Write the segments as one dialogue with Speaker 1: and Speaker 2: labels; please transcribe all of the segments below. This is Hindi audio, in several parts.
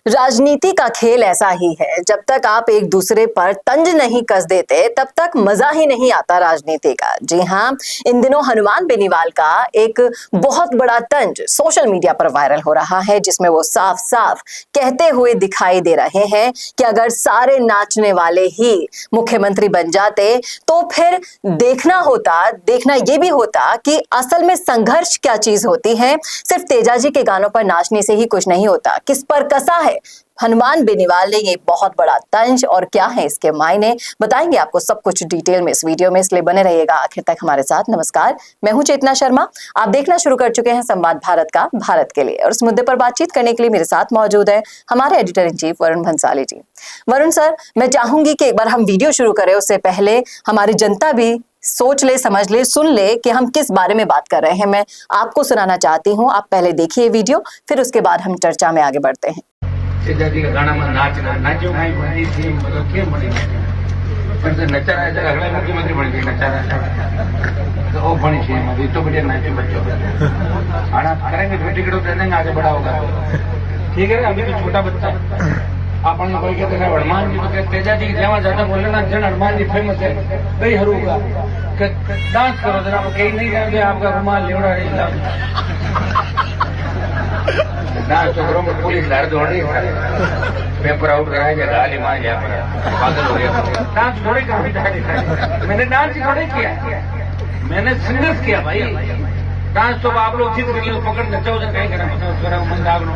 Speaker 1: राजनीति का खेल ऐसा ही है, जब तक आप एक दूसरे पर तंज नहीं कस देते तब तक मजा ही नहीं आता राजनीति का। जी हाँ, इन दिनों हनुमान बेनीवाल का एक बहुत बड़ा तंज सोशल मीडिया पर वायरल हो रहा है, जिसमें वो साफ साफ कहते हुए दिखाई दे रहे हैं कि अगर सारे नाचने वाले ही मुख्यमंत्री बन जाते तो फिर देखना ये भी होता कि असल में संघर्ष क्या चीज होती है। सिर्फ तेजाजी के गानों पर नाचने से ही कुछ नहीं होता। किस पर कसा है हनुमान बेनीवाल ने ये बहुत बड़ा तंज और क्या है इसके मायने, बताएंगे आपको सब कुछ डिटेल में इस वीडियो में, इसलिए बने रहिएगा आखिर तक हमारे साथ। नमस्कार, मैं हूं चेतना शर्मा। आप देखना शुरू कर चुके हैं संवाद भारत का भारत के लिए, और इस मुद्दे पर बातचीत करने के लिए मेरे साथ मौजूद है हमारे editor in chief Varun Bhansali ji. Varun sir, मैं चाहूंगी कि एक बार हम वीडियो शुरू करें उससे पहले हमारी जनता भी सोच ले, समझ ले, सुन ले कि हम किस बारे में बात कर रहे हैं। मैं आपको सुनाना चाहती हूँ, आप पहले देखिए वीडियो, फिर उसके बाद हम चर्चा में आगे बढ़ते हैं।
Speaker 2: तेजाजी का गाना में नाचो भाई बनी थी, मतलब क्यों बनी पर से नचा रहा है, अगला मुख्यमंत्री बन गई नचा रहा है तो वो बनी थी, मतलब तो बढ़िया नाचे बच्चों आना करेंगे, टिकट दे देंगे, आगे बढ़ा होगा। ठीक है, अभी भी छोटा बच्चा अपन कोई कहते हैं हनुमान जी, तो कहते तेजाजी की जमा ज्यादा बोले ना, जन हनुमान जी फेमस है कई हरूगा डांस करो जरा, कहीं नहीं जानते आपका रुमाल लेवड़ा डांस तो करो, पुलिस लड़ दौड़ रही है, पेपर आउट कराएगा, गाली मार गया, पागल हो गया। डांस थोड़े कर, मैंने डांस ही थोड़े किया, मैंने संघर्ष किया भाई। डांस तो आप लोग जिद कर पकड़ नचाओ तो कहीं करना मन दाग लो,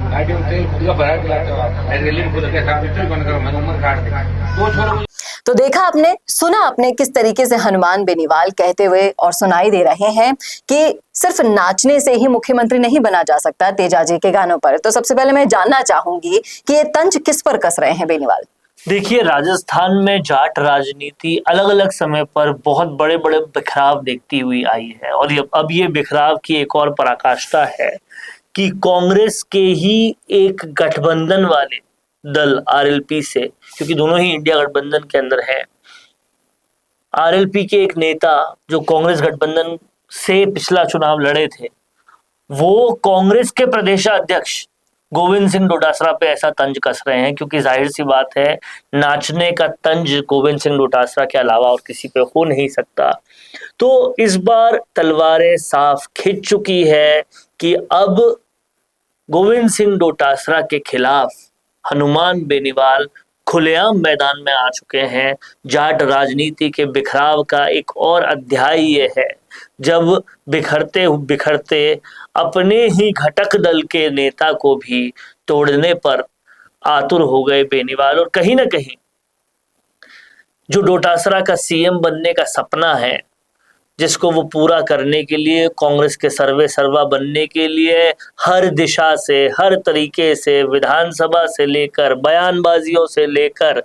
Speaker 2: गाड़ी में तेल खुद का भरा चलाते हो आप, रेली में खुद के साथ बंद करो, मैंने उम्र काट दी दो छोरों।
Speaker 1: तो देखा आपने, सुना आपने किस तरीके से हनुमान बेनीवाल कहते हुए और सुनाई दे रहे हैं कि सिर्फ नाचने से ही मुख्यमंत्री नहीं बना जा सकता तेजाजी के गानों पर। तो सबसे पहले मैं जानना चाहूंगी कि ये तंज किस पर कस रहे हैं बेनीवाल?
Speaker 3: देखिए, राजस्थान में जाट राजनीति अलग अलग समय पर बहुत बड़े बड़े बिखराव देखती हुई आई है, और अब ये बिखराव की एक और पराकाष्ठा है कि कांग्रेस के ही एक गठबंधन वाले दल आरएलपी से, क्योंकि दोनों ही इंडिया गठबंधन के अंदर है, आरएलपी के एक नेता जो कांग्रेस गठबंधन से पिछला चुनाव लड़े थे, वो कांग्रेस के प्रदेशाध्यक्ष गोविंद सिंह डोटासरा पे ऐसा तंज कस रहे हैं, क्योंकि जाहिर सी बात है नाचने का तंज गोविंद सिंह डोटासरा के अलावा और किसी पे हो नहीं सकता। तो इस बार तलवारें साफ खिंच चुकी है कि अब गोविंद सिंह डोटासरा के खिलाफ हनुमान बेनीवाल खुलेआम मैदान में आ चुके हैं। जाट राजनीति के बिखराव का एक और अध्याय ये है जब बिखरते बिखरते अपने ही घटक दल के नेता को भी तोड़ने पर आतुर हो गए बेनीवाल, और कहीं ना कहीं जो डोटासरा का सीएम बनने का सपना है, जिसको वो पूरा करने के लिए कांग्रेस के सर्वे सर्वा बनने के लिए हर दिशा से, हर तरीके से, विधानसभा से लेकर बयानबाजियों से लेकर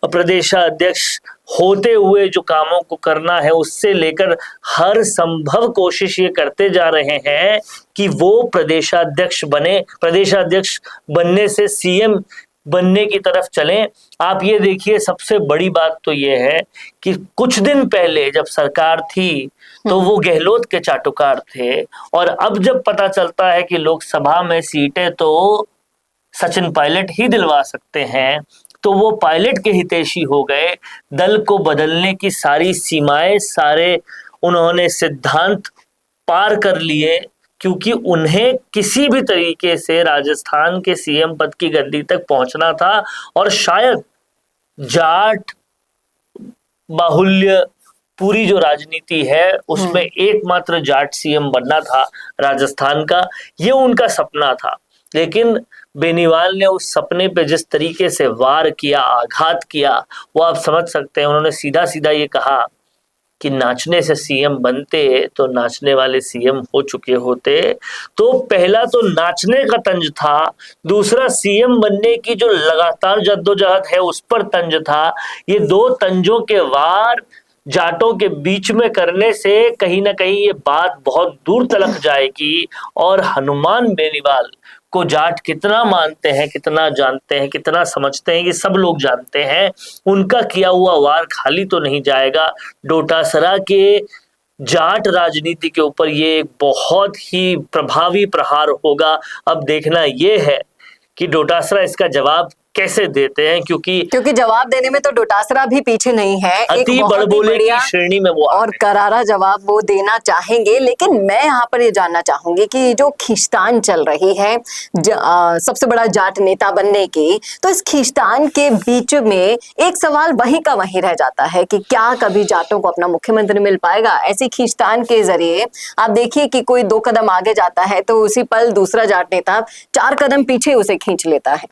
Speaker 3: प्रदेशाध्यक्ष होते हुए जो कामों को करना है उससे लेकर हर संभव कोशिश ये करते जा रहे हैं कि वो प्रदेशाध्यक्ष बने, प्रदेशाध्यक्ष बनने से सीएम बनने की तरफ चलें। आप ये देखिए, सबसे बड़ी बात तो ये है कि कुछ दिन पहले जब सरकार थी तो वो गहलोत के चाटुकार थे, और अब जब पता चलता है कि लोकसभा में सीटें तो सचिन पायलट ही दिलवा सकते हैं, तो वो पायलट के हितैषी हो गए। दल को बदलने की सारी सीमाएं, सारे उन्होंने सिद्धांत पार कर लिए, क्योंकि उन्हें किसी भी तरीके से राजस्थान के सीएम पद की गद्दी तक पहुंचना था, और शायद जाट बाहुल्य पूरी जो राजनीति है उसमें एकमात्र जाट सीएम बनना था राजस्थान का, ये उनका सपना था। लेकिन बेनीवाल ने उस सपने पे जिस तरीके से वार किया, आघात किया, वो आप समझ सकते हैं। उन्होंने सीधा सीधा ये कहा कि नाचने से सीएम बनते तो नाचने वाले सीएम हो चुके होते। तो पहला तो नाचने का तंज था, दूसरा सीएम बनने की जो लगातार जद्दोजहद है उस पर तंज था। ये दो तंजों के वार जाटों के बीच में करने से कहीं ना कहीं ये बात बहुत दूर तलक जाएगी, और हनुमान बेनीवाल को जाट कितना मानते हैं, कितना जानते हैं, कितना समझते हैं, ये सब लोग जानते हैं। उनका किया हुआ वार खाली तो नहीं जाएगा। डोटासरा के जाट राजनीति के ऊपर ये एक बहुत ही प्रभावी प्रहार होगा। अब देखना ये है कि डोटासरा इसका जवाब कैसे देते हैं,
Speaker 1: क्योंकि जवाब देने में तो डोटासरा भी पीछे नहीं है, एक
Speaker 3: अति
Speaker 1: बहुत ही
Speaker 3: बड़बोले की
Speaker 1: बढ़िया
Speaker 3: श्रेणी में वो आ
Speaker 1: और
Speaker 3: रहे हैं।
Speaker 1: करारा जवाब वो देना चाहेंगे। लेकिन मैं यहाँ पर ये जानना चाहूंगी कि जो खींचतान चल रही है सबसे बड़ा जाट नेता बनने की, तो इस खींचतान के बीच में एक सवाल वहीं का वहीं रह जाता है कि क्या कभी जाटों को अपना मुख्यमंत्री मिल पाएगा। ऐसी खींचतान के जरिए आप देखिए कि कोई 2 कदम आगे जाता है तो उसी पल दूसरा जाट नेता 4 कदम पीछे उसे खींच लेता है।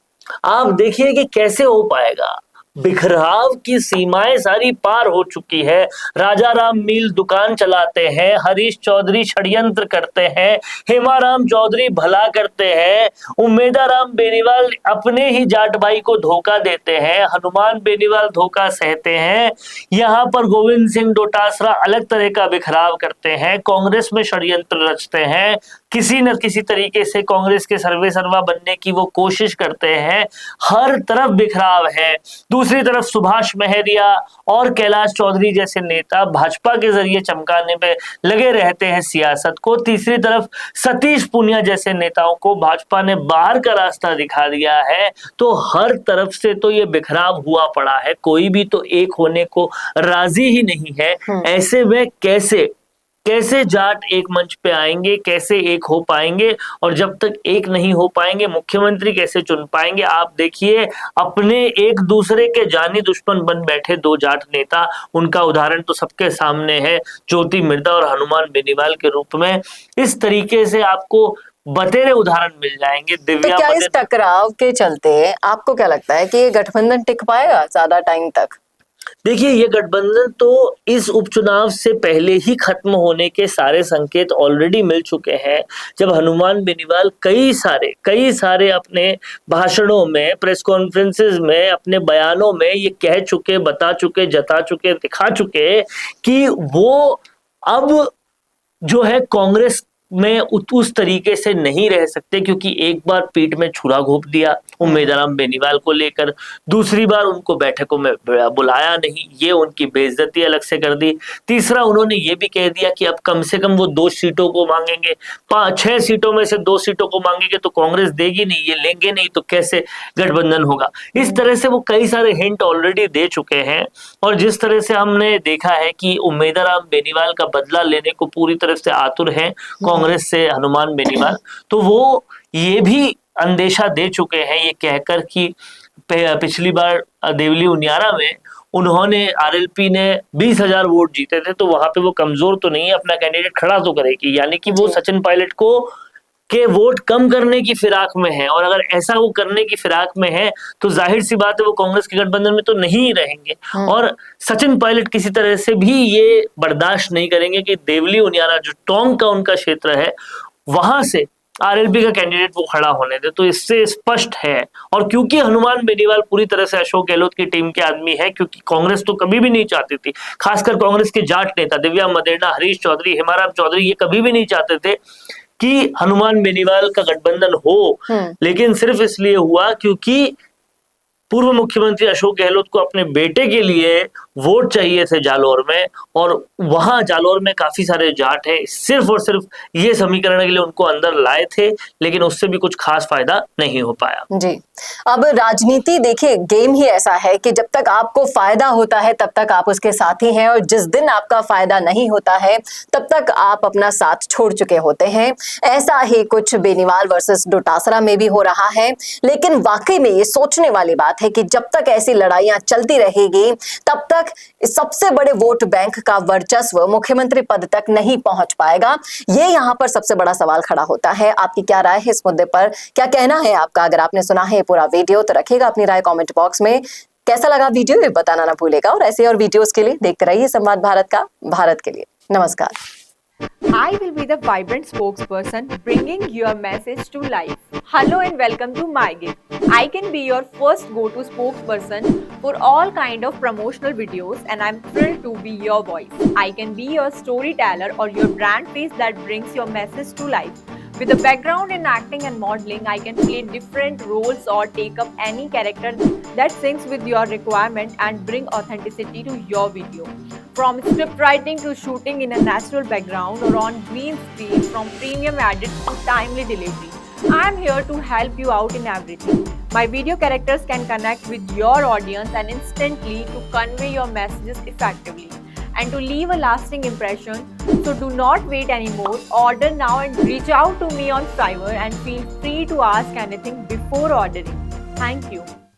Speaker 3: आप देखिए कि कैसे हो पाएगा। बिखराव की सीमाएं सारी पार हो चुकी है। राजा राम मील दुकान चलाते हैं, हरीश चौधरी षड्यंत्र करते हैं, हेमाराम चौधरी भला करते हैं, उम्मेदाराम बेनीवाल अपने ही जाट भाई को धोखा देते हैं, हनुमान बेनीवाल धोखा सहते हैं, यहाँ पर गोविंद सिंह डोटासरा अलग तरह का बिखराव करते हैं, कांग्रेस में षड्यंत्र रचते हैं, किसी न किसी तरीके से कांग्रेस के सर्वे सर्वा बनने की वो कोशिश करते हैं। हर तरफ बिखराव है। दूसरी तरफ सुभाष महरिया और कैलाश चौधरी जैसे नेता भाजपा के जरिए चमकाने में लगे रहते हैं सियासत को। तीसरी तरफ सतीश पूनिया जैसे नेताओं को भाजपा ने बाहर का रास्ता दिखा दिया है। तो हर तरफ से तो ये बिखराव हुआ पड़ा है, कोई भी तो एक होने को राजी ही नहीं है। ऐसे में कैसे जाट एक मंच पे आएंगे, कैसे एक हो पाएंगे, और जब तक एक नहीं हो पाएंगे मुख्यमंत्री कैसे चुन पाएंगे। आप देखिए अपने एक दूसरे के जानी दुश्मन बन बैठे 2 जाट नेता, उनका उदाहरण तो सबके सामने है, ज्योति मिर्धा और हनुमान बेनीवाल के रूप में। इस तरीके से आपको बतेरे उदाहरण मिल जाएंगे।
Speaker 1: तो क्या इस टकराव के चलते आपको क्या लगता है कि ये गठबंधन टिक पाएगा ज्यादा टाइम तक?
Speaker 3: देखिए ये गठबंधन तो इस उपचुनाव से पहले ही खत्म होने के सारे संकेत ऑलरेडी मिल चुके हैं। जब हनुमान बेनीवाल कई सारे अपने भाषणों में, प्रेस कॉन्फ्रेंसेस में, अपने बयानों में ये कह चुके, बता चुके, जता चुके, दिखा चुके कि वो अब जो है कांग्रेस में उस तरीके से नहीं रह सकते, क्योंकि एक बार पीठ में छुरा घोंप दिया उम्मेदाराम बेनीवाल को लेकर, दूसरी बार उनको बैठकों में बुलाया नहीं, ये उनकी बेइज्जती अलग से कर दी। तीसरा उन्होंने ये भी कह दिया कि अब कम से कम वो 2 सीटों को मांगेंगे, 6 सीटों में से 2 सीटों को मांगेंगे तो कांग्रेस देगी नहीं, ये लेंगे नहीं तो कैसे गठबंधन होगा। इस तरह से वो कई सारे हिंट ऑलरेडी दे चुके हैं। और जिस तरह से हमने देखा है कि उम्मेदाराम बेनीवाल का बदला लेने को पूरी तरह से आतुर है कांग्रेस से हनुमान बेनीवाल, तो वो ये भी अंदेशा दे चुके हैं ये कहकर कि पिछली बार देवली उनियारा में उन्होंने, आरएलपी ने 20,000 वोट जीते थे, तो वहां पे वो कमजोर तो नहीं है, अपना कैंडिडेट खड़ा तो करेगी। यानी कि वो सचिन पायलट को के वोट कम करने की फिराक में है, और अगर ऐसा वो करने की फिराक में है तो जाहिर सी बात है वो कांग्रेस के गठबंधन में तो नहीं रहेंगे। और सचिन पायलट किसी तरह से भी ये बर्दाश्त नहीं करेंगे कि देवली उनियारा जो टोंक का उनका क्षेत्र है वहां से आरएलपी का कैंडिडेट वो खड़ा होने दे। तो इससे स्पष्ट है। और क्योंकि हनुमान बेनीवाल पूरी तरह से अशोक गहलोत की टीम के आदमी है, क्योंकि कांग्रेस तो कभी भी नहीं चाहती थी, खासकर कांग्रेस के जाट नेता दिव्या मदेरणा, हरीश चौधरी, हेमाराम चौधरी, ये कभी भी नहीं चाहते थे कि हनुमान बेनीवाल का गठबंधन हो। लेकिन सिर्फ इसलिए हुआ क्योंकि पूर्व मुख्यमंत्री अशोक गहलोत को अपने बेटे के लिए वोट चाहिए थे जालौर में, और वहां जालौर में काफी सारे जाट हैं, सिर्फ और सिर्फ ये समीकरण के लिए उनको अंदर लाए थे, लेकिन उससे भी कुछ खास फायदा नहीं हो पाया।
Speaker 1: जी, अब राजनीति देखिए गेम ही ऐसा है कि जब तक आपको फायदा होता है तब तक आप उसके साथी हैं, और जिस दिन आपका फायदा नहीं होता है तब तक आप अपना साथ छोड़ चुके होते हैं। ऐसा ही कुछ बेनीवाल वर्सेस डोटासरा में भी हो रहा है। लेकिन वाकई में ये सोचने वाली बात है कि जब तक ऐसी लड़ाइयां चलती रहेगी तब तक सबसे बड़े वोट बैंक का वर्चस्व मुख्यमंत्री पद तक नहीं पहुंच पाएगा। ये यहाँ पर सबसे बड़ा सवाल खड़ा होता है। आपकी क्या राय है इस मुद्दे पर, क्या कहना है आपका? अगर आपने सुना है पूरा वीडियो तो रखिएगा अपनी राय कमेंट बॉक्स में। कैसा लगा वीडियो ये बताना ना भूलेगा, और ऐसे और वीडियोस के लिए देखते रहिए संवाद भारत का, भारत के लिए। नमस्कार।
Speaker 4: I will be the vibrant spokesperson bringing your message to life. Hello and welcome to MyGig. I can be your first go-to spokesperson for all kind of promotional videos, and I'm thrilled to be your voice. I can be your storyteller or your brand face that brings your message to life. With a background in acting and modeling, I can play different roles or take up any character that syncs with your requirement and bring authenticity to your video. From script writing to shooting in a natural background or on green screen, from premium edits to timely delivery, I am here to help you out in everything. My video characters can connect with your audience and instantly to convey your messages effectively and to leave a lasting impression. So do not wait anymore. Order now and reach out to me on Fiverr and feel free to ask anything before ordering. Thank you.